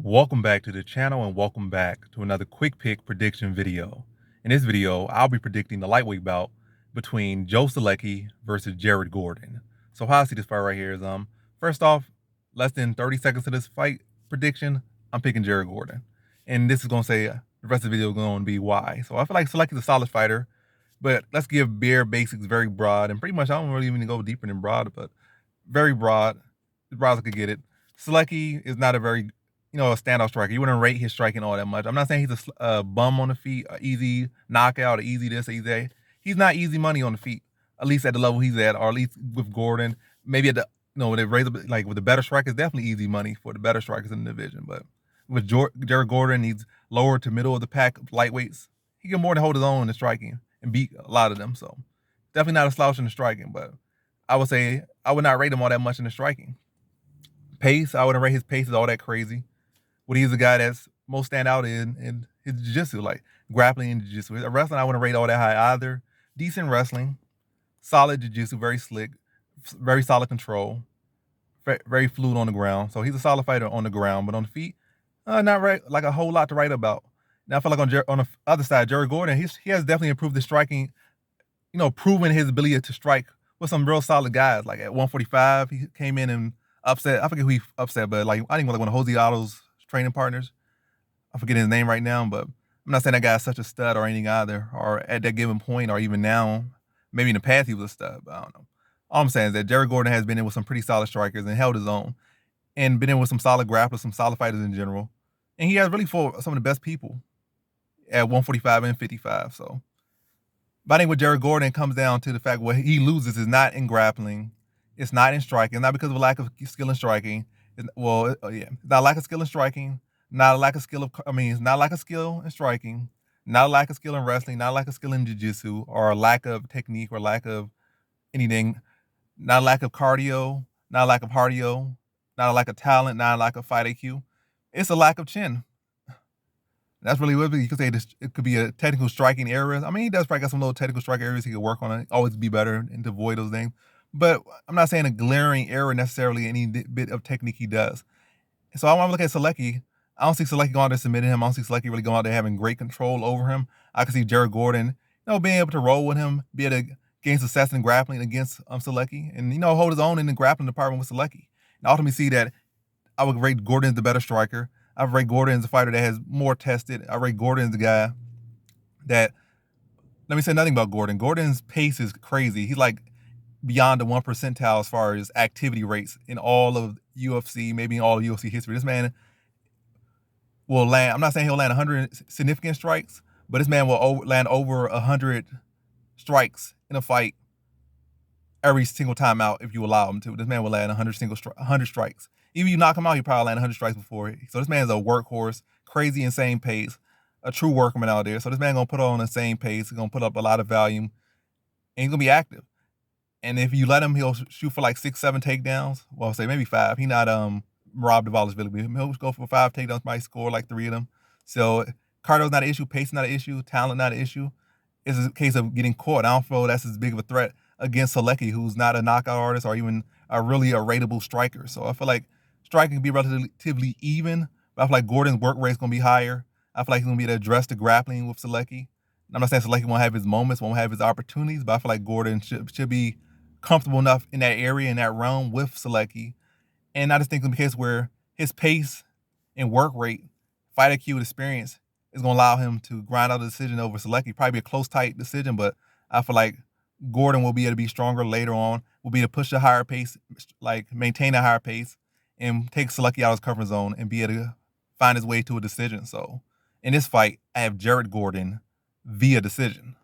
Welcome back to the channel and welcome back to another quick pick prediction video. In this video, I'll be predicting the lightweight bout between Joe Solecki versus Jared Gordon. So how I see this fight right here is first off, less than 30 seconds to this fight prediction, I'm picking Jared Gordon. And this is gonna say the rest of the video is gonna be why. So I feel like Solecki's a solid fighter, but let's give bare basics very broad and pretty much I don't really even go deeper than broad, but very broad, as broad as I could get it. Solecki is not a very a standout striker. You wouldn't rate his striking all that much. I'm not saying he's a bum on the feet, an easy knockout, or easy this, easy that. He's not easy money on the feet, at least at the level he's at, or at least with Gordon. Maybe at the they raise like with the better strikers, definitely easy money for the better strikers in the division. But with Jared Gordon, he's lower to middle of the pack lightweights. He can more than hold his own in the striking and beat a lot of them. So definitely not a slouch in the striking, but I would say I would not rate him all that much in the striking. Pace, I wouldn't rate his pace is all that crazy. But he's the guy that's most stand out in his jiu-jitsu, like grappling and jiu-jitsu. Wrestling, I wouldn't rate all that high either. Decent wrestling, solid jiu-jitsu, very slick, very solid control, very fluid on the ground. So he's a solid fighter on the ground, but on the feet, not right, like a whole lot to write about. Now I feel like on the other side, Jared Gordon, he has definitely improved his striking, proven his ability to strike with some real solid guys. Like at 145, he came in and upset. I forget who he upset, but like I think like one of Jose Aldo's training partners. I forget his name right now, but I'm not saying that guy's such a stud or anything either, or at that given point, or even now. Maybe in the past he was a stud, but I don't know. All I'm saying is that Jared Gordon has been in with some pretty solid strikers and held his own, and been in with some solid grapplers, some solid fighters in general. And he has really fought some of the best people at 145 and 55. So, but I think with Jared Gordon, it comes down to the fact what he loses is not in grappling, it's not in striking, not because of a lack of skill in striking. It's not a lack of skill in striking, not a lack of skill it's not a lack of skill in striking, not a lack of skill in wrestling, not a lack of skill in jiu-jitsu, or a lack of technique or lack of anything, not a lack of cardio, not a lack of cardio, not a lack of talent, not a lack of fight IQ. It's a lack of chin. That's really what you could say. It could be a technical striking error. I mean, he does probably got some little technical striking areas he could work on. It, always be better and to avoid those things. But I'm not saying a glaring error necessarily any bit of technique he does. So I want to look at Solecki. I don't see Solecki going out there submitting him. I don't see Solecki really going out there having great control over him. I can see Jared Gordon, being able to roll with him, be able to gain success in grappling against Solecki, and hold his own in the grappling department with Solecki. And ultimately see that I would rate Gordon as the better striker. I rate Gordon as a fighter that has more tested. I rate Gordon as the guy that. Let me say nothing about Gordon. Gordon's pace is crazy. He's like beyond the 1 percentile as far as activity rates in all of UFC, maybe in all of UFC history. This man will land. I'm not saying he'll land 100 significant strikes, but this man will land over 100 strikes in a fight every single time out if you allow him to. This man will land 100 strikes. Even if you knock him out, he probably land 100 strikes before. So this man's a workhorse, crazy insane pace, a true workman out there. So this man gonna put on the same pace. He's gonna put up a lot of volume, and he's gonna be active. And if you let him, he'll shoot for like 6, 7 takedowns. Well, say maybe 5. He not Rob Dvalishvili. He'll go for 5 takedowns, might score like 3 of them. So cardio's not an issue, pace not an issue, talent not an issue. It's a case of getting caught. I don't feel that's as big of a threat against Solecki, who's not a knockout artist or even a really a rateable striker. So I feel like striking can be relatively even, but I feel like Gordon's work rate is going to be higher. I feel like he's going to be able to address the grappling with Solecki. I'm not saying Solecki won't have his moments, won't have his opportunities, but I feel like Gordon should be comfortable enough in that area, in that realm with Solecki. And I just think in the case where his pace and work rate, fight IQ, and experience is going to allow him to grind out a decision over Solecki. Probably be a close, tight decision, but I feel like Gordon will be able to be stronger later on, will be able to push a higher pace, like maintain a higher pace, and take Solecki out of his comfort zone and be able to find his way to a decision. So in this fight, I have Jared Gordon via decision.